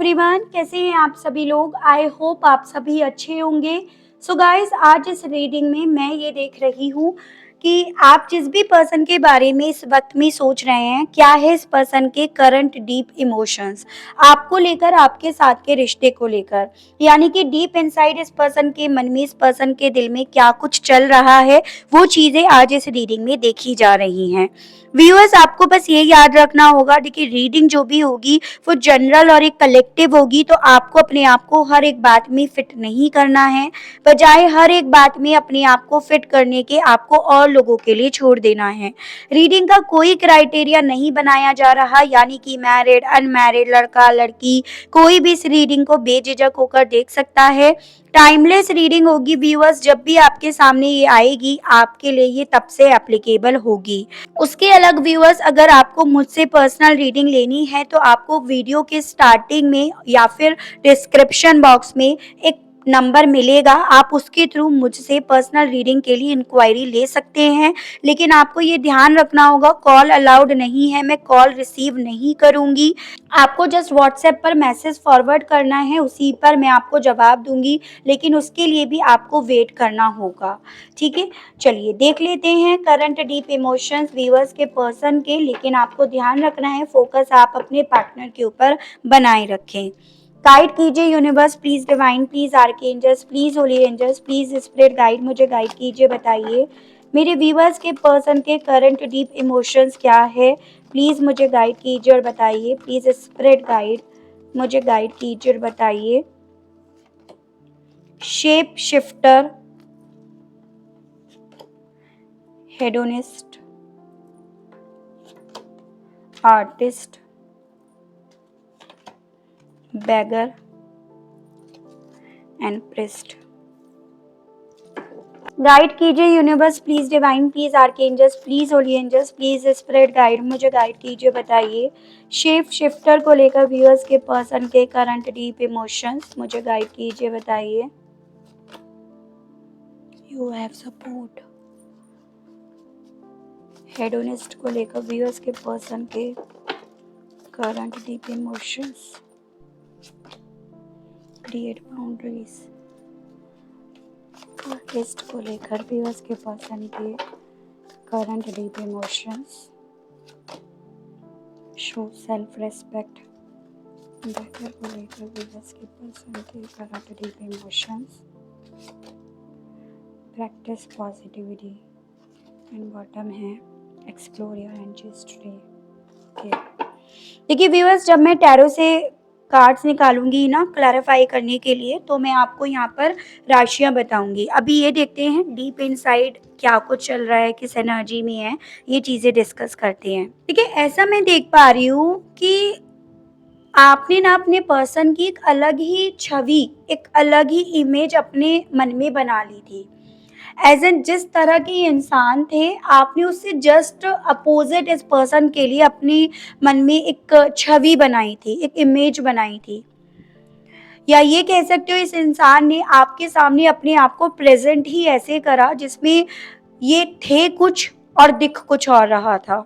Everyone, कैसे हैं आप सभी लोग। आई होप आप सभी अच्छे होंगे। सो गाइस, आज इस रीडिंग में मैं ये देख रही हूँ कि आप जिस भी पर्सन के बारे में इस वक्त में सोच रहे हैं, क्या है इस पर्सन के करंट डीप इमोशंस आपको लेकर, आपके साथ के रिश्ते को लेकर। यानी कि डीप इनसाइड इस पर्सन के मन में, इस पर्सन के दिल में क्या कुछ चल रहा है, वो चीजें आज इस रीडिंग में देखी जा रही हैं। व्यूअर्स, आपको बस ये याद रखना होगा, देखिए रीडिंग जो भी होगी वो जनरल और एक कलेक्टिव होगी, तो आपको अपने आप को हर एक बात में फिट नहीं करना है। बजाय हर एक बात में अपने आप को फिट करने के, आपको और लोगों के लिए छोड़ देना है। रीडिंग का कोई क्राइटेरिया नहीं बनाया जा रहा, यानी कि मैरिड, अनमैरिड, लड़का लड़की, कोई भी इस रीडिंग को बेझिझक होकर देख सकता है। टाइमलेस रीडिंग होगी व्यूअर्स, जब भी आपके सामने ये आएगी आपके लिए ये तब से एप्लीकेबल होगी। उसके अलग व्यूअर्स, अगर आपको मुझसे पर्सनल रीडिंग लेनी है तो आपको वीडियो के स्टार्टिंग में या फिर डिस्क्रिप्शन बॉक्स में एक नंबर मिलेगा, आप उसके थ्रू मुझसे पर्सनल रीडिंग के लिए इंक्वायरी ले सकते हैं। लेकिन आपको ये ध्यान रखना होगा, कॉल अलाउड नहीं है, मैं कॉल रिसीव नहीं करूंगी। आपको जस्ट व्हाट्सएप पर मैसेज फॉरवर्ड करना है, उसी पर मैं आपको जवाब दूंगी, लेकिन उसके लिए भी आपको वेट करना होगा। ठीक है, चलिए देख लेते हैं करंट डीप इमोशंस व्यूअर्स के पर्सन के। लेकिन आपको ध्यान रखना है, फोकस आप अपने पार्टनर के ऊपर बनाए रखें। गाइड कीजिए universe, please divine, please archangels, please holy angels, please spirit guide, मुझे गाइड कीजिए। बताइए मेरे व्यूअर्स के पर्सन के करंट डीप इमोशंस क्या है। प्लीज मुझे गाइड कीजिए और बताइए। प्लीज स्पिरिट गाइड, मुझे गाइड कीजिए और बताइए। Shape shifter, hedonist, artist, beggar and priest। Guide कीजिए universe, please divine, please archangels, please holy angels, please spirit guide, मुझे गाइड कीजिए। बताइए शेप शिफ्टर को लेकर व्यूअर्स के पर्सन के करंट डीप इमोशंस, मुझे गाइड कीजिए। बताइए। You have support. हेडोनिस्ट को लेकर व्यूअर्स के पर्सन के current deep emotions, create boundaries. Artist को लेकर व्यूअर्स के पर्सन के current deep emotions, show self respect. Beggar को लेकर व्यूअर्स के पर्सन के current deep emotions, practice positivity. And bottom है एक्सप्लोर योर एंसेस्ट्री। देखिए व्यूअर्स, जब मैं टैरो से कार्ड्स निकालूंगी ना क्लैरिफाई करने के लिए, तो मैं आपको यहाँ पर राशियां बताऊंगी। अभी ये देखते हैं डीप इनसाइड क्या कुछ चल रहा है, किस एनर्जी में है, ये चीजें डिस्कस करते हैं। ठीक है, ऐसा मैं देख पा रही हूँ कि आपने ना अपने पर्सन की एक अलग ही छवि, एक अलग ही इमेज अपने मन में बना ली थी। एज एन जिस तरह के इंसान थे, आपने उससे जस्ट अपोजिट इस पर्सन के लिए अपनी मन में एक छवि बनाई थी, एक इमेज बनाई थी। या ये कह सकते हो इस इंसान ने आपके सामने अपने आप को प्रेजेंट ही ऐसे करा जिसमें ये थे कुछ और दिख कुछ और रहा था।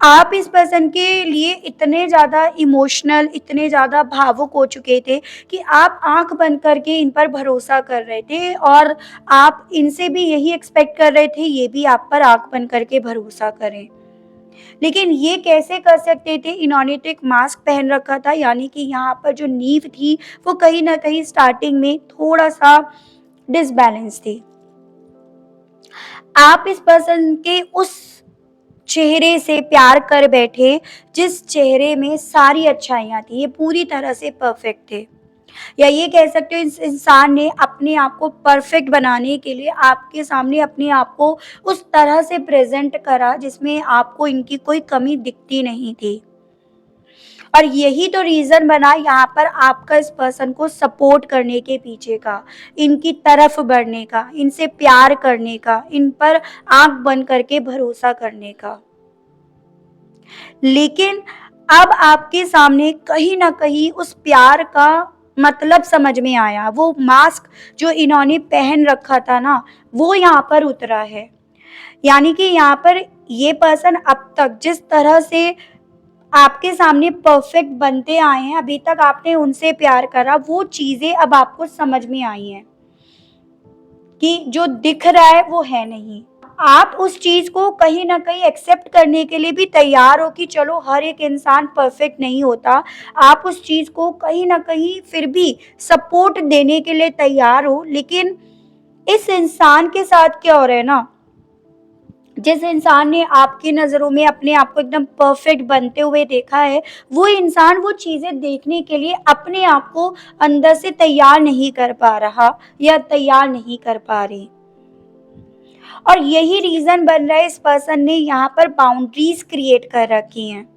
आप इस पर्सन के लिए इतने ज़्यादा इमोशनल, इतने ज़्यादा भावुक हो चुके थे कि आप आंख बंद करके इन पर भरोसा कर रहे थे, और आप इनसे भी यही एक्सपेक्ट कर रहे थे ये भी आप पर आंख बंद करके भरोसा करें। लेकिन ये कैसे कर सकते थे, इन्होंने तो एक मास्क पहन रखा था, यानी कि यहाँ पर जो नींव थी वो कहीं ना कहीं स्टार्टिंग में थोड़ा सा डिसबैलेंस थी। आप इस पर्सन के उस चेहरे से प्यार कर बैठे जिस चेहरे में सारी अच्छाइयां थी, ये पूरी तरह से परफेक्ट थे। या ये कह सकते हो इस इंसान ने अपने आप को परफेक्ट बनाने के लिए आपके सामने अपने आप को उस तरह से प्रेजेंट करा जिसमें आपको इनकी कोई कमी दिखती नहीं थी। और यही तो रीजन बना यहाँ पर आपका इस पर्सन को सपोर्ट करने के पीछे का, इनकी तरफ बढ़ने का, इनसे प्यार करने का, इन पर आंख बंद करके भरोसा करने का। लेकिन अब आपके सामने कहीं ना कहीं उस प्यार का मतलब समझ में आया। वो मास्क जो इन्होंने पहन रखा था ना, वो यहाँ पर उतरा है। यानी कि यहाँ पर ये पर्सन अब तक जिस तरह से आपके सामने परफेक्ट बनते आए हैं, अभी तक आपने उनसे प्यार करा, वो चीज़ें अब आपको समझ में आई हैं कि जो दिख रहा है वो है नहीं। आप उस चीज़ को कहीं न कहीं एक्सेप्ट करने के लिए भी तैयार हो कि चलो हर एक इंसान परफेक्ट नहीं होता। आप उस चीज़ को कहीं न कहीं फिर भी सपोर्ट देने के लिए तैयार हो, लेकिन इस इंसान के साथ क्या हो रहा है ना, जिस इंसान ने आपकी नज़रों में अपने आप को एकदम परफेक्ट बनते हुए देखा है, वो इंसान वो चीज़ें देखने के लिए अपने आप को अंदर से तैयार नहीं कर पा रहा या तैयार नहीं कर पा रही। और यही रीज़न बन रहा है इस पर्सन ने यहाँ पर बाउंड्रीज़ क्रिएट कर रखी हैं।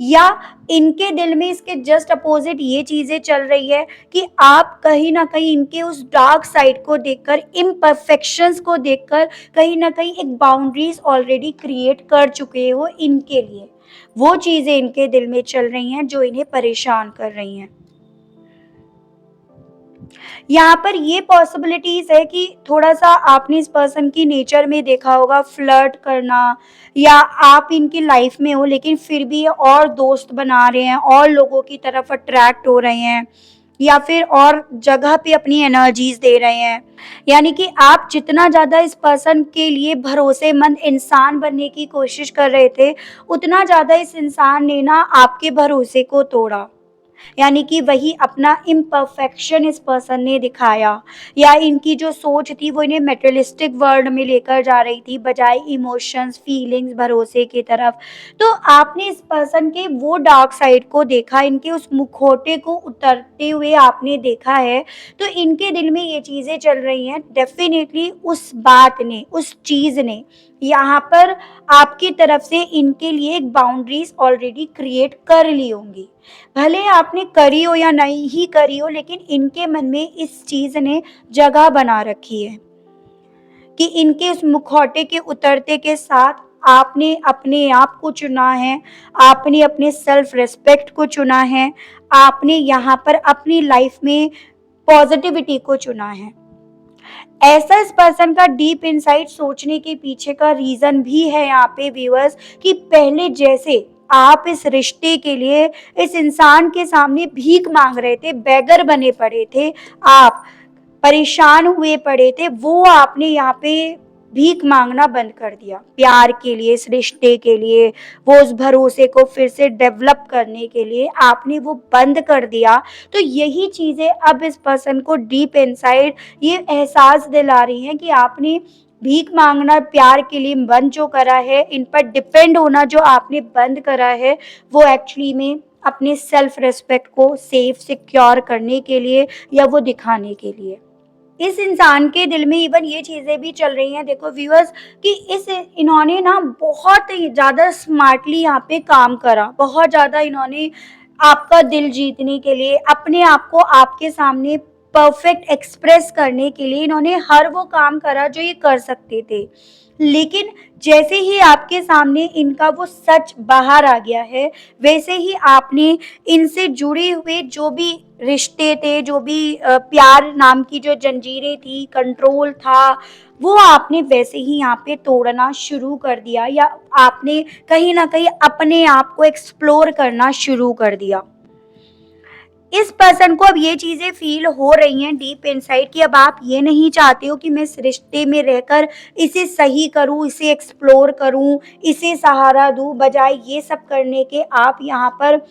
या इनके दिल में इसके जस्ट अपोजिट ये चीज़ें चल रही है कि आप कहीं न कहीं इनके उस डार्क साइड को देखकर, इम्परफेक्शंस को देखकर कहीं न कहीं एक बाउंड्रीज़ ऑलरेडी क्रिएट कर चुके हो इनके लिए। वो चीज़ें इनके दिल में चल रही हैं जो इन्हें परेशान कर रही हैं। यहाँ पर ये पॉसिबिलिटीज़ है कि थोड़ा-सा आपने इस पर्सन की नेचर में देखा होगा फ्लर्ट करना, या आप इनकी लाइफ में हो लेकिन फिर भी ये और दोस्त बना रहे हैं, और लोगों की तरफ अट्रैक्ट हो रहे हैं, या फिर और जगह पे अपनी एनर्जीज़ दे रहे हैं। यानी कि आप जितना ज़्यादा इस पर्सन के लिए भरोसेमंद इंसान बनने की कोशिश कर रहे थे, उतना ज़्यादा इस इंसान ने ना आपके भरोसे को तोड़ा। यानी कि वही अपना इम्परफेक्शन इस पर्सन ने दिखाया, या इनकी जो सोच थी वो इन्हें मटेरियलिस्टिक वर्ल्ड में लेकर जा रही थी बजाय इमोशंस, फीलिंग्स, भरोसे की तरफ। तो आपने इस पर्सन के वो डार्क साइड को देखा, इनके उस मुखौटे को उतरते हुए आपने देखा है। तो इनके दिल में ये चीज़ें चल रही हैं, डेफ़िनेटली उस बात ने, उस चीज़ ने यहाँ पर आपकी तरफ से इनके लिए एक बाउंड्रीज़ ऑलरेडी क्रिएट कर ली होंगी। भले आपने करी हो या नहीं ही करी हो, लेकिन इनके मन में इस चीज़ ने जगह बना रखी है कि इनके उस मुखौटे के उतरते के साथ आपने अपने आप को चुना है, आपने अपने सेल्फ रिस्पेक्ट को चुना है, आपने यहाँ पर अपनी लाइफ में पॉजिटिविटी को चुना है। ऐसा इस पर्सन का डीप इनसाइट सोचने के पीछे का रीज़न भी है यहाँ पे व्यूअर्स, कि पहले जैसे आप इस रिश्ते के लिए इस इंसान के सामने भीख माँग रहे थे, बेगर बने पड़े थे, आप परेशान हुए पड़े थे, वो आपने यहाँ पे भीख माँगना बंद कर दिया। प्यार के लिए, इस रिश्ते के लिए, वो उस भरोसे को फिर से डेवलप करने के लिए आपने वो बंद कर दिया। तो यही चीज़ें अब इस पर्सन को डीप इनसाइड ये एहसास दिला रही हैं कि आपने भीख माँगना प्यार के लिए बंद जो करा है, इन पर डिपेंड होना जो आपने बंद करा है, वो एक्चुअली में अपने सेल्फ रिस्पेक्ट को सेफ सिक्योर करने के लिए या वो दिखाने के लिए। इस इंसान के दिल में इवन ये चीज़ें भी चल रही हैं, देखो व्यूअर्स, कि इस इन्होंने ना बहुत ही ज़्यादा स्मार्टली यहाँ पे काम करा, बहुत ज़्यादा इन्होंने आपका दिल जीतने के लिए, अपने आप को आपके सामने परफेक्ट एक्सप्रेस करने के लिए इन्होंने हर वो काम करा जो ये कर सकते थे। लेकिन जैसे ही आपके सामने इनका वो सच बाहर आ गया है, वैसे ही आपने इनसे जुड़े हुए जो भी रिश्ते थे, जो भी प्यार नाम की जो जंजीरें थी, कंट्रोल था, वो आपने वैसे ही यहाँ पे तोड़ना शुरू कर दिया, या आपने कहीं न कहीं अपने आप को एक्सप्लोर करना शुरू कर दिया। इस पर्सन को अब ये चीज़ें फ़ील हो रही हैं डीप इनसाइड कि अब आप ये नहीं चाहते हो कि मैं इस रिश्ते में रहकर इसे सही करूँ, इसे एक्सप्लोर करूँ, इसे सहारा दूँ, बजाय ये सब करने के आप यहाँ पर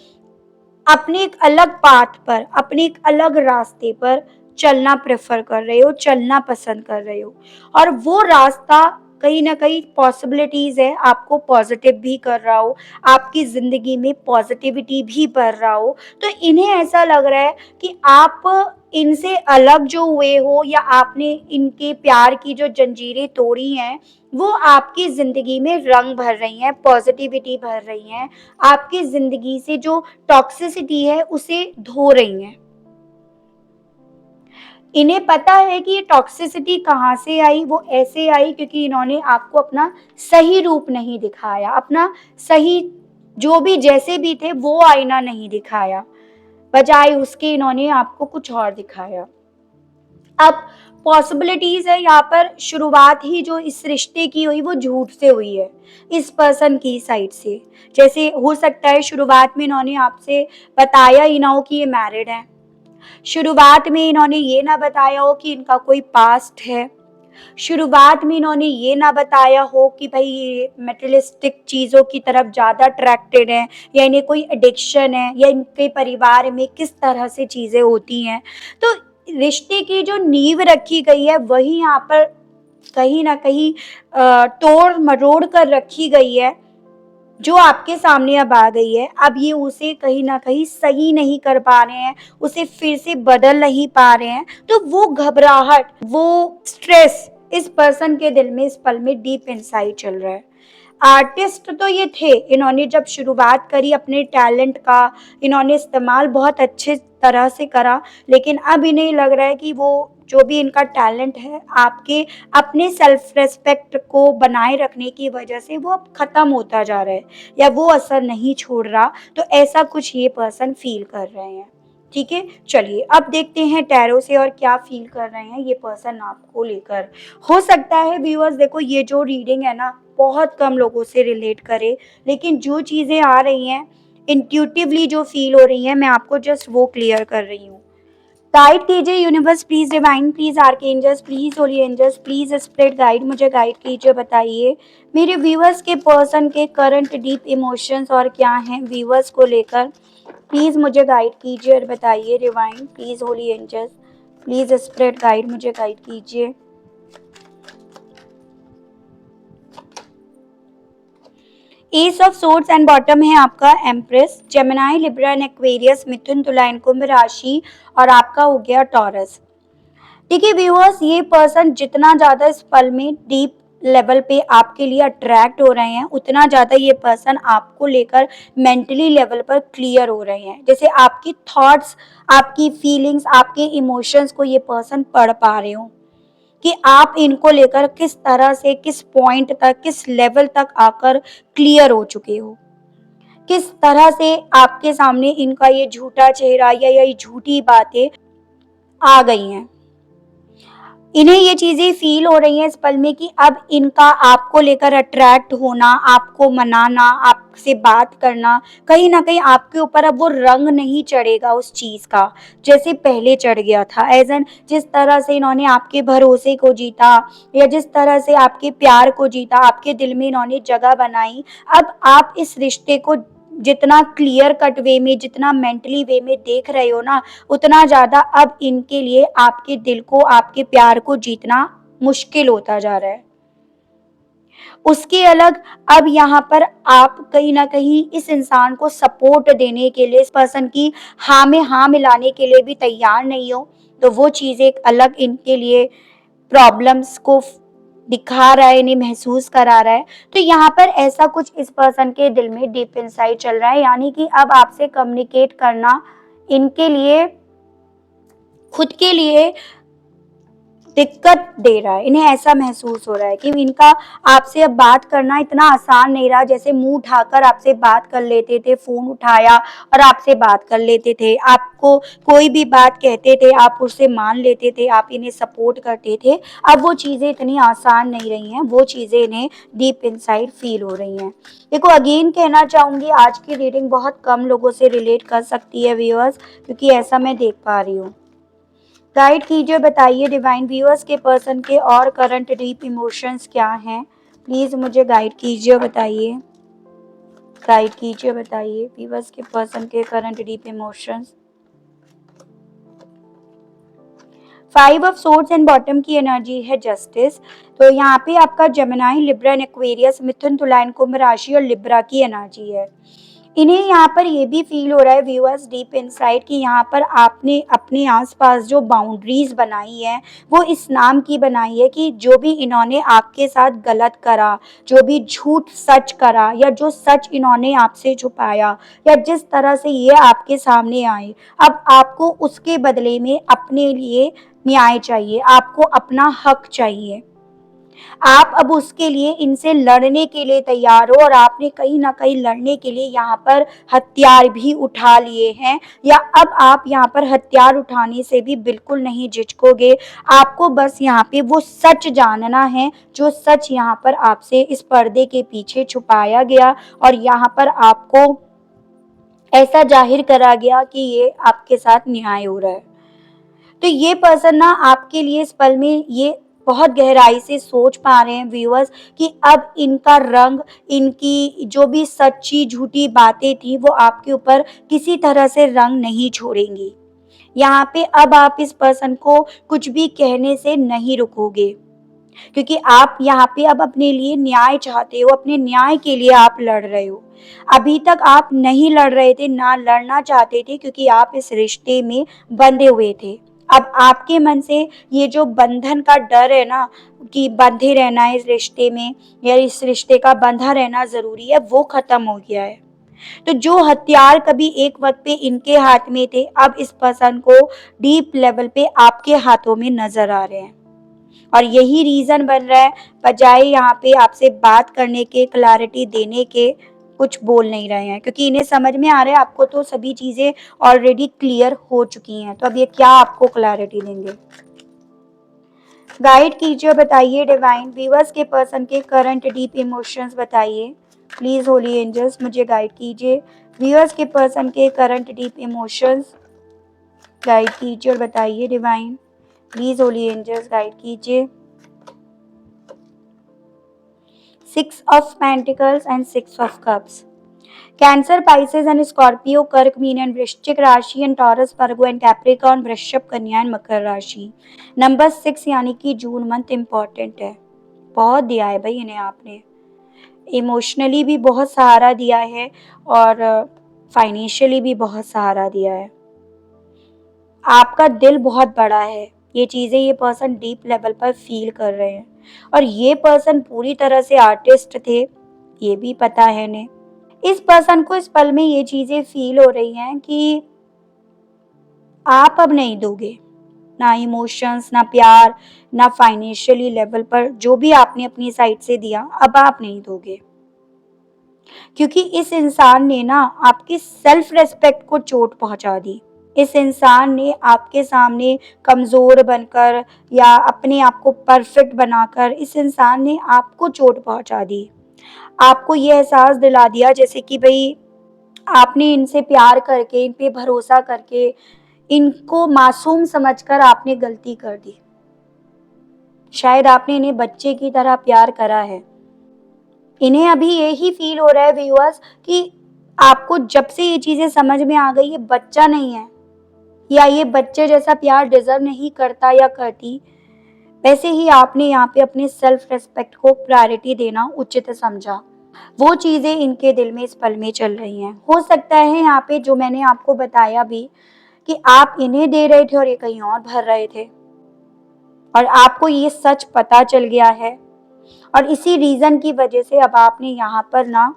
अपने एक अलग पाथ पर, अपने एक अलग रास्ते पर चलना प्रेफ़र कर रहे हो, चलना पसंद कर रहे हो। और वो रास्ता कहीं न कहीं पॉसिबिलिटीज़ है आपको पॉज़िटिव भी कर रहा हो, आपकी ज़िंदगी में पॉज़िटिविटी भी भर रहा हो। तो इन्हें ऐसा लग रहा है कि आप इनसे अलग जो हुए हो, या आपने इनके प्यार की जो जंजीरें तोड़ी हैं, वो आपकी ज़िंदगी में रंग भर रही हैं, पॉज़िटिविटी भर रही हैं, आपकी ज़िंदगी से जो टॉक्सिसिटी है उसे धो रही हैं। इन्हें पता है कि ये टॉक्सिसिटी कहाँ से आई, वो ऐसे आई क्योंकि इन्होंने आपको अपना सही रूप नहीं दिखाया, अपना सही जो भी जैसे भी थे वो आईना नहीं दिखाया, बजाय उसके इन्होंने आपको कुछ और दिखाया। अब पॉसिबिलिटीज है यहाँ पर, शुरुआत ही जो इस रिश्ते की हुई वो झूठ से हुई है इस पर्सन की साइड से। जैसे हो सकता है शुरुआत में इन्होंने आपसे बताया ही ना हो कि ये मैरिड है, शुरुआत में इन्होंने ये ना बताया हो कि इनका कोई पास्ट है, शुरुआत में इन्होंने ये ना बताया हो कि भाई ये मटेरियलिस्टिक चीज़ों की तरफ ज़्यादा अट्रैक्टेड हैं, या इन्हें कोई एडिक्शन है, या इनके परिवार में किस तरह से चीज़ें होती हैं। तो रिश्ते की जो नींव रखी गई है वही यहाँ पर कहीं न कहीं तोड़ मरोड़ कर रखी गई है, जो आपके सामने अब आ गई है। अब ये उसे कहीं न कहीं सही नहीं कर पा रहे हैं, उसे फिर से बदल नहीं पा रहे हैं, तो वो घबराहट, वो स्ट्रेस इस पर्सन के दिल में इस पल में डीप इनसाइड चल रहा है। आर्टिस्ट तो ये थे, इन्होंने जब शुरुआत करी अपने टैलेंट का, इन्होंने इस्तेमाल बहुत अच्छे तरह से करा, लेकिन अब इन्हें लग रहा है कि वो जो भी इनका टैलेंट है आपके अपने सेल्फ रिस्पेक्ट को बनाए रखने की वजह से वो अब खत्म होता जा रहा है, या वो असर नहीं छोड़ रहा। तो ऐसा कुछ ये पर्सन फील कर रहे हैं। ठीक है, चलिए अब देखते हैं टैरो से और क्या फील कर रहे हैं ये पर्सन आपको लेकर। हो सकता है व्यूअर्स, देखो ये जो रीडिंग है ना बहुत कम लोगों से रिलेट करे, लेकिन जो चीज़ें आ रही हैं इंट्यूटिवली जो फील हो रही हैं, मैं आपको जस्ट वो क्लियर कर रही हूँ। गाइड कीजिए universe, please divine, please archangels, please holy angels, please spirit guide, मुझे गाइड कीजिए, बताइए मेरे व्यूअर्स के पर्सन के करंट डीप इमोशंस और क्या हैं व्यूअर्स को लेकर। प्लीज मुझे गाइड कीजिए और बताइए divine, please holy angels, please spirit guide, मुझे गाइड कीजिए। Ace of swords and bottom है आपका empress, Gemini, Libra and Aquarius, Mithun, Tula and कुंभ राशि, और आपका हो गया टॉरस। देखिए व्यूअर्स, ये पर्सन जितना ज़्यादा इस पल में डीप लेवल पे आपके लिए अट्रैक्ट हो रहे हैं, उतना ज़्यादा ये पर्सन आपको लेकर मेंटली लेवल पर क्लियर हो रहे हैं। जैसे आपकी थॉट्स, आपकी फीलिंग्स, आपके इमोशंस को ये पर्सन पढ़ पा रहे हो कि आप इनको लेकर किस तरह से, किस पॉइंट तक, किस लेवल तक आकर क्लियर हो चुके हो, किस तरह से आपके सामने इनका ये झूठा चेहरा या ये झूठी बातें आ गई हैं। इन्हें ये चीज़ें फ़ील हो रही हैं इस पल में कि अब इनका आपको लेकर अट्रैक्ट होना, आपको मनाना, आपसे बात करना, कहीं न कहीं आपके ऊपर अब वो रंग नहीं चढ़ेगा उस चीज़ का, जैसे पहले चढ़ गया था। एज़ एन जिस तरह से इन्होंने आपके भरोसे को जीता, या जिस तरह से आपके प्यार को जीता, आपके दिल में इन्होंने जगह बनाई, अब आप इस रिश्ते को जितना क्लियर कट वे में, जितना मेंटली वे में देख रहे हो ना, उतना ज़्यादा अब इनके लिए आपके दिल को, आपके प्यार को जीतना मुश्किल होता जा रहा है। उसके अलग अब यहाँ पर आप कहीं न कहीं इस इंसान को सपोर्ट देने के लिए, इस पर्सन की हाँ में हाँ मिलाने के लिए भी तैयार नहीं हो, तो वो चीज़ एक अलग इनके लिए प्रॉब्लम्स को दिखा रहा है, इन्हें महसूस करा रहा है। तो यहाँ पर ऐसा कुछ इस पर्सन के दिल में डीप इनसाइड चल रहा है, यानी कि अब आपसे कम्युनिकेट करना इनके लिए, खुद के लिए दिक्कत दे रहा है। इन्हें ऐसा महसूस हो रहा है कि इनका आपसे अब बात करना इतना आसान नहीं रहा, जैसे मुंह उठाकर आपसे बात कर लेते थे, फ़ोन उठाया और आपसे बात कर लेते थे, आपको कोई भी बात कहते थे आप उसे मान लेते थे, आप इन्हें सपोर्ट करते थे। अब वो चीज़ें इतनी आसान नहीं रही हैं, वो चीज़ें इन्हें डीप इनसाइड फ़ील हो रही हैं। देखो अगेन कहना चाहूँगी, आज की रीडिंग बहुत कम लोगों से रिलेट कर सकती है व्यूअर्स, क्योंकि ऐसा मैं देख पा रही हूँ। गाइड कीजिए, बताइए डिवाइन, व्यूअर्स के पर्सन के और करंट डीप इमोशंस क्या हैं, प्लीज मुझे गाइड कीजिए, बताइए। गाइड कीजिए, बताइए व्यूअर्स के पर्सन के current deep emotions. 5 of swords and bottom की एनर्जी है जस्टिस। तो यहाँ पे आपका Gemini, Libra and Aquarius, Mithun, Tula and कुंभ राशि और लिब्रा की एनर्जी है। इन्हें यहाँ पर ये भी फील हो रहा है व्यूअर्स डीप इनसाइड कि यहाँ पर आपने अपने आसपास जो बाउंड्रीज बनाई है वो इस नाम की बनाई है कि जो भी इन्होंने आपके साथ गलत करा, जो भी झूठ सच करा, या जो सच इन्होंने आपसे छुपाया, या जिस तरह से ये आपके सामने आए, अब आपको उसके बदले में अपने लिए न्याय चाहिए, आपको अपना हक चाहिए। आप अब उसके लिए इनसे लड़ने के लिए तैयार हो और आपने कहीं न कहीं लड़ने के लिए यहाँ पर हथियार भी उठा लिए हैं या अब आप यहाँ पर हथियार उठाने से भी बिल्कुल नहीं झिझकोगे। आपको बस यहाँ पे वो सच जानना है, जो सच यहाँ पर आपसे इस पर्दे के पीछे छुपाया गया और यहाँ पर आपको ऐसा ज़ाहिर करा गया कि ये आपके साथ न्याय हो रहा है। तो ये पर्सन ना आपके लिए इस पल में ये बहुत गहराई से सोच पा रहे हैं व्यूअर्स कि अब इनका रंग, इनकी जो भी सच्ची झूठी बातें थी वो आपके ऊपर किसी तरह से रंग नहीं छोड़ेंगी। यहाँ पे अब आप इस पर्सन को कुछ भी कहने से नहीं रुकोगे, क्योंकि आप यहाँ पे अब अपने लिए न्याय चाहते हो, अपने न्याय के लिए आप लड़ रहे हो। अभी तक आप नहीं लड़ रहे थे, ना लड़ना चाहते थे क्योंकि आप इस रिश्ते में बंधे हुए थे। अब आपके मन से ये जो बंधन का डर है ना कि बंधे रहना है इस रिश्ते में या इस रिश्ते का बंधा रहना ज़रूरी है, वो ख़त्म हो गया है। तो जो हथियार कभी एक वक़्त पे इनके हाथ में थे, अब इस पर्सन को डीप लेवल पे आपके हाथों में नज़र आ रहे हैं। और यही रीज़न बन रहा है, बजाय यहाँ पे आपसे बात करने के, क्लैरिटी देने के, कुछ बोल नहीं रहे हैं क्योंकि इन्हें समझ में आ रहा है आपको तो सभी चीज़ें ऑलरेडी क्लियर हो चुकी हैं, तो अब ये क्या आपको क्लैरिटी देंगे। गाइड कीजिए, बताइए डिवाइन व्यूअर्स के पर्सन के करंट डीप इमोशंस बताइए। प्लीज़ होली एंजल्स मुझे गाइड कीजिए। व्यूअर्स के पर्सन के करंट डीप इमोशंस गाइड कीजिए और बताइए divine. Please holy angels guide कीजिए। 6 of Pentacles and 6 of Cups. Cancer, Pisces and Scorpio, कर्क, मीन एंड वृश्चिक राशि and Taurus, Virgo and Capricorn, वृषभ, कन्या एंड मकर राशि। नंबर 6 यानी कि जून मंथ इम्पॉर्टेंट है। बहुत दिया है भाई इन्हें आपने, इमोशनली भी बहुत सहारा दिया है और फाइनेंशियली भी बहुत सहारा दिया है। आपका दिल बहुत बड़ा है, ये चीज़ें ये पर्सन डीप लेवल पर फील कर रहे हैं और ये पर्सन पूरी तरह से आर्टिस्ट थे, ये भी पता है इन्हें। इस पर्सन को इस पल में ये चीज़ें फील हो रही हैं कि आप अब नहीं दोगे, ना इमोशंस, ना प्यार, ना फाइनेंशियली लेवल पर जो भी आपने अपनी साइड से दिया, अब आप नहीं दोगे। क्योंकि इस इंसान ने ना आपकी सेल्फ रेस्पेक्ट को चोट पहुंचा दी। इस इंसान ने आपके सामने कमज़ोर बनकर या अपने आप को परफेक्ट बनाकर इस इंसान ने आपको चोट पहुंचा दी। आपको ये एहसास दिला दिया जैसे कि भई आपने इनसे प्यार करके, इन पे भरोसा करके, इनको मासूम समझकर आपने गलती कर दी। शायद आपने इन्हें बच्चे की तरह प्यार करा है। इन्हें अभी यही फील हो रहा है व्यूअर्स कि आपको जब से ये चीज़ें समझ में आ गई, ये बच्चा नहीं है या ये बच्चे जैसा प्यार डिजर्व नहीं करता या करती, वैसे ही आपने यहाँ पे अपने सेल्फ रेस्पेक्ट को प्रायोरिटी देना उचित समझा। वो चीज़ें इनके दिल में इस पल में चल रही हैं। हो सकता है यहाँ पे जो मैंने आपको बताया भी कि आप इन्हें दे रहे थे और ये कहीं और भर रहे थे और आपको ये सच पता चल गया है और इसी रीज़न की वजह से अब आपने यहाँ पर ना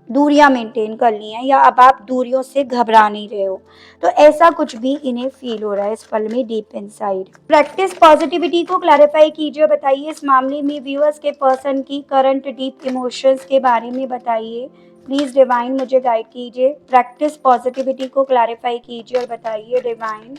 दूरियां मेंटेन कर ली हैं या अब आप दूरियों से घबरा नहीं रहे हो। तो ऐसा कुछ भी इन्हें फील हो रहा है इस पल में डीप इनसाइड। प्रैक्टिस पॉजिटिविटी को क्लैरिफाई कीजिए, बताइए इस मामले में व्यूअर्स के पर्सन की करंट डीप इमोशंस के बारे में बताइए। प्लीज़ डिवाइन मुझे गाइड कीजिए। प्रैक्टिस पॉजिटिविटी को क्लैरिफाई कीजिए और बताइए divine.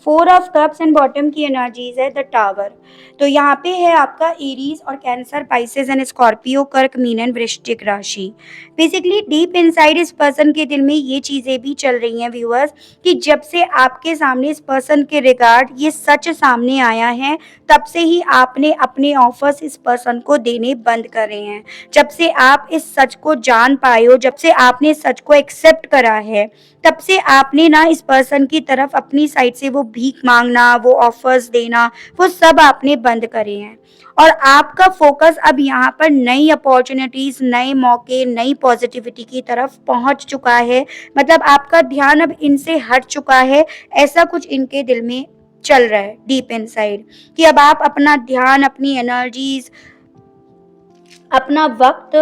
4 of cups and bottom की एनर्जीज है द टावर। तो यहाँ पे है आपका एरीज और कैंसर, पाइसेस एंड स्कॉर्पियो, कर्क, मीन एंड वृश्चिक राशि। बेसिकली डीप इनसाइड इस पर्सन के दिल में ये चीज़ें भी चल रही हैं व्यूअर्स कि जब से आपके सामने इस पर्सन के रिगार्ड ये सच सामने आया है, तब से ही आपने अपने ऑफर्स इस पर्सन को देने बंद करे हैं। जब से आप इस सच को जान पाए हो, जब से आपने सच को एक्सेप्ट करा है, तब से आपने ना इस पर्सन की तरफ अपनी साइड से वो भीख मांगना, वो ऑफर्स देना, वो सब आपने बंद करे हैं और आपका फोकस अब यहाँ पर नई अपॉर्चुनिटीज, नए मौके, नई पॉजिटिविटी की तरफ पहुँच चुका है। मतलब आपका ध्यान अब इनसे हट चुका है, ऐसा कुछ इनके दिल में चल रहा है डीप इनसाइड कि अब आप अपना ध्यान, अपनी एनर्जीज, अपना वक्त,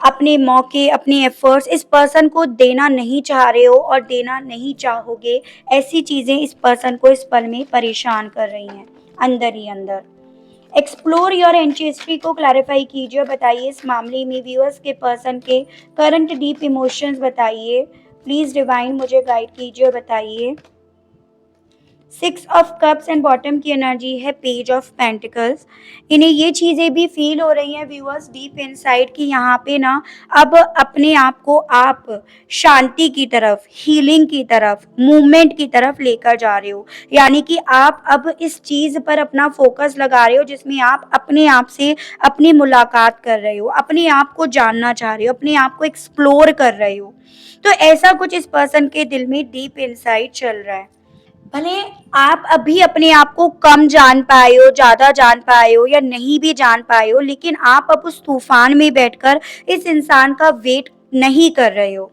अपने मौके, अपने एफर्ट्स इस पर्सन को देना नहीं चाह रहे हो और देना नहीं चाहोगे। ऐसी चीज़ें इस पर्सन को इस पल में परेशान कर रही हैं। अंदर ही अंदर। एक्सप्लोर योर एंटिस्ट्री को क्लैरिफाई कीजिए और बताइए इस मामले में व्यूअर्स के पर्सन के करंट डीप इमोशंस बताइए। प्लीज डिवाइन मुझे गाइड कीजिए और बताइए। 6 ऑफ कप्स एंड बॉटम की एनर्जी है पेज ऑफ पेंटिकल्स। इन्हें ये चीज़ें भी फील हो रही हैं व्यूअर्स डीप इनसाइड कि यहाँ पे ना अब अपने आप को आप शांति की तरफ, हीलिंग की तरफ, मूवमेंट की तरफ लेकर जा रहे हो। यानी कि आप अब इस चीज़ पर अपना फोकस लगा रहे हो जिसमें आप अपने आप से अपनी मुलाकात कर रहे हो, अपने आप को जानना चाह रहे हो, अपने आप को एक्सप्लोर कर रहे हो। तो ऐसा कुछ इस पर्सन के दिल में डीप इनसाइड चल रहा है। भले आप अभी अपने आप को कम जान पाए हो, ज़्यादा जान पाए हो या नहीं भी जान पाए हो, लेकिन आप अब उस तूफान में बैठकर इस इंसान का वेट नहीं कर रहे हो।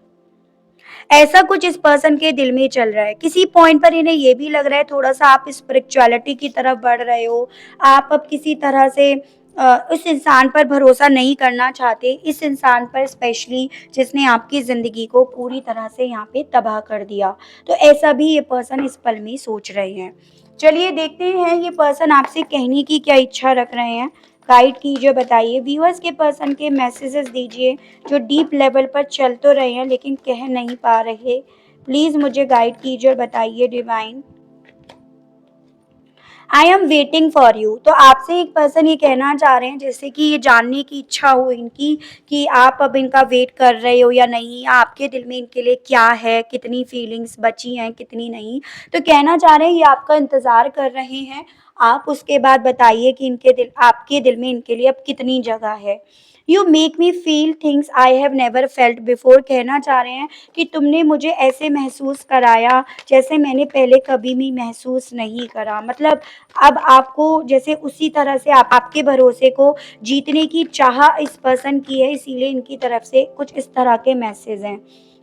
ऐसा कुछ इस पर्सन के दिल में चल रहा है। किसी पॉइंट पर इन्हें ये भी लग रहा है थोड़ा-सा आप स्पिरिचुअलिटी की तरफ बढ़ रहे हो। आप अब किसी तरह से उस इंसान पर भरोसा नहीं करना चाहते, इस इंसान पर स्पेशली जिसने आपकी ज़िंदगी को पूरी तरह से यहाँ पे तबाह कर दिया। तो ऐसा भी ये पर्सन इस पल में सोच रहे हैं। चलिए देखते हैं ये पर्सन आपसे कहने की क्या इच्छा रख रहे हैं। गाइड कीजिए, बताइए। व्यूअर्स के पर्सन के मैसेजेस दीजिए जो डीप लेवल पर चल तो रहे हैं लेकिन कह नहीं पा रहे। प्लीज़ मुझे गाइड कीजिए और बताइए divine. I am waiting for you. तो आपसे एक पर्सन ये कहना चाह रहे हैं जैसे कि ये जानने की इच्छा हो इनकी कि आप अब इनका वेट कर रहे हो या नहीं, या आपके दिल में इनके लिए क्या है, कितनी फीलिंग्स बची हैं, कितनी नहीं। तो कहना चाह रहे हैं ये आपका इंतज़ार कर रहे हैं। आप उसके बाद बताइए कि इनके दिल आपके दिल में इनके लिए अब कितनी जगह है। You make me feel things I have never felt before. कहना चाह रहे हैं कि तुमने मुझे ऐसे महसूस कराया जैसे मैंने पहले कभी भी महसूस नहीं करा। मतलब अब आपको जैसे उसी तरह से आपके भरोसे को जीतने की चाह इस पर्सन की है, इसीलिए इनकी तरफ से कुछ इस तरह के मैसेज हैं।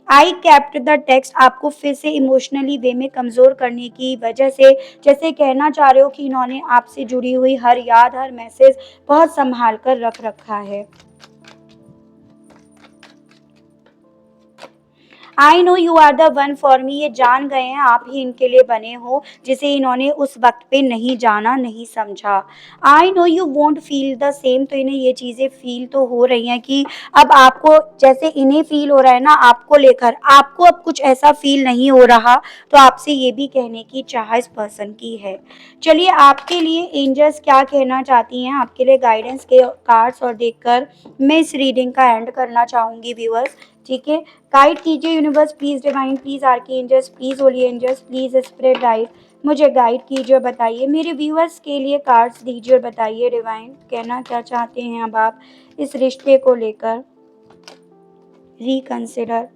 I kept the text. आपको फिर से इमोशनली वे में कमज़ोर करने की वजह से जैसे कहना चाह रहे हो कि इन्होंने आपसे जुड़ी हुई हर याद, हर मैसेज बहुत संभाल कर रख रखा है। I know you are the one for me. ये जान गए हैं आप ही इनके लिए बने हो जिसे इन्होंने उस वक्त पे नहीं जाना, नहीं समझा। आई know you won't feel the same. तो इन्हें ये चीज़ें फील तो हो रही हैं कि अब आपको जैसे इन्हें फील हो रहा है ना आपको लेकर, आपको अब कुछ ऐसा फील नहीं हो रहा। तो आपसे ये भी कहने की चाह इस पर्सन की है। चलिए आपके लिए एंजल्स क्या कहना चाहती हैं, आपके लिए गाइडेंस के कार्ड्स और देखकर मैं इस रीडिंग का एंड करना चाहूँगी व्यूअर्स। ठीक है, गाइड कीजिए universe, please divine, please archangels, please holy angels, please spirit guide, मुझे गाइड कीजिए और बताइए। मेरे व्यूअर्स के लिए कार्ड्स दीजिए और बताइए डिवाइन कहना क्या चाहते हैं अब आप इस रिश्ते को लेकर। Reconsider,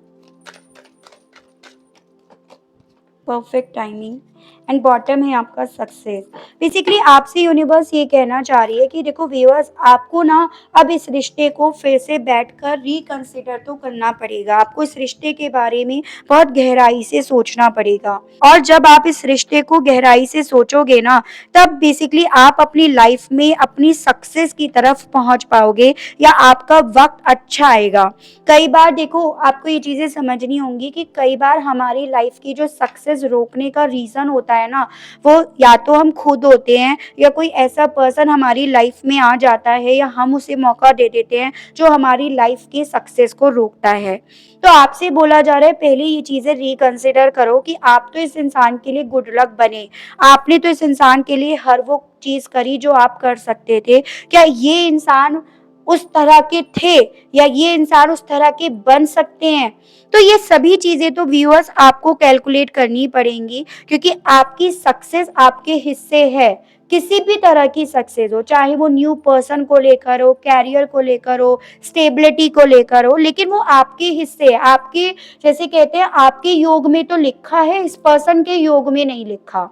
perfect timing and bottom है आपका सक्सेस। बेसिकली आपसे यूनिवर्स ये कहना चाह रही है कि देखो व्यूअर्स, आपको ना अब इस रिश्ते को फिर से बैठकर रिकंसिडर तो करना पड़ेगा। आपको इस रिश्ते के बारे में बहुत गहराई से सोचना पड़ेगा, और जब आप इस रिश्ते को गहराई से सोचोगे ना तब बेसिकली आप अपनी लाइफ में अपनी सक्सेस की तरफ पहुंच पाओगे या आपका वक्त अच्छा आएगा। कई बार देखो आपको ये चीज़ें समझनी होंगी कि कई बार हमारी लाइफ की जो सक्सेस रोकने का रीज़न होता है ना, वो या तो हम खुद होते हैं या कोई ऐसा पर्सन हमारी लाइफ में आ जाता है या हम उसे मौका दे देते हैं जो हमारी लाइफ की सक्सेस को रोकता है। तो आपसे बोला जा रहा है पहले ये चीज़ें रिकंसिडर करो कि आप तो इस इंसान के लिए गुड लक बने, आपने तो इस इंसान के लिए हर वो चीज़ करी जो आप कर सकते थे। क्या ये इंसान उस तरह के थे या ये इंसान उस तरह के बन सकते हैं? तो ये सभी चीज़ें तो व्यूअर्स आपको कैलकुलेट करनी पड़ेंगी, क्योंकि आपकी सक्सेस आपके हिस्से है। किसी भी तरह की सक्सेस हो, चाहे वो न्यू पर्सन को लेकर हो, कैरियर को लेकर हो, स्टेबिलिटी को लेकर हो, लेकिन वो आपके हिस्से है। आपके जैसे कहते हैं आपके योग में तो लिखा है, इस पर्सन के योग में नहीं लिखा।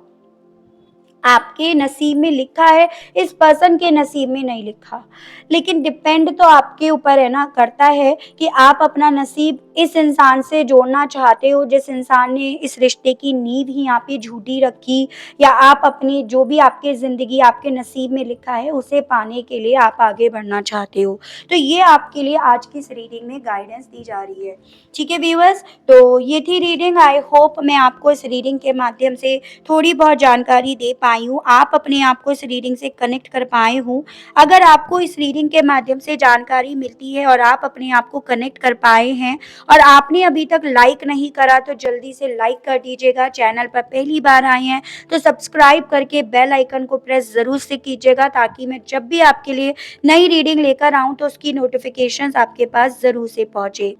आपके नसीब में लिखा है, इस पर्सन के नसीब में नहीं लिखा। लेकिन डिपेंड तो आपके ऊपर है ना, करता है कि आप अपना नसीब इस इंसान से जोड़ना चाहते हो जिस इंसान ने इस रिश्ते की नींव ही यहाँ पे झूठी रखी, या आप अपनी जो भी आपकी ज़िंदगी आपके नसीब में लिखा है उसे पाने के लिए आप आगे बढ़ना चाहते हो। तो ये आपके लिए आज की इस रीडिंग में गाइडेंस दी जा रही है। ठीक है व्यूअर्स, तो ये थी रीडिंग। आई होप मैं आपको इस रीडिंग के माध्यम से थोड़ी बहुत जानकारी दे पाई हूँ, आप अपने आप को इस रीडिंग से कनेक्ट कर पाए हों। अगर आपको इस रीडिंग के माध्यम से जानकारी मिलती है और आप अपने आप को कनेक्ट कर पाए हैं और आपने अभी तक लाइक नहीं करा तो जल्दी से लाइक कर दीजिएगा। चैनल पर पहली बार आए हैं तो सब्सक्राइब करके बेल आइकन को प्रेस ज़रूर से कीजिएगा, ताकि मैं जब भी आपके लिए नई रीडिंग लेकर आऊँ तो उसकी नोटिफिकेशंस आपके पास ज़रूर से पहुँचे।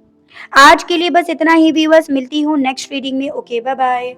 आज के लिए बस इतना ही व्यूअर्स, मिलती हूँ नेक्स्ट रीडिंग में। Okay, bye bye.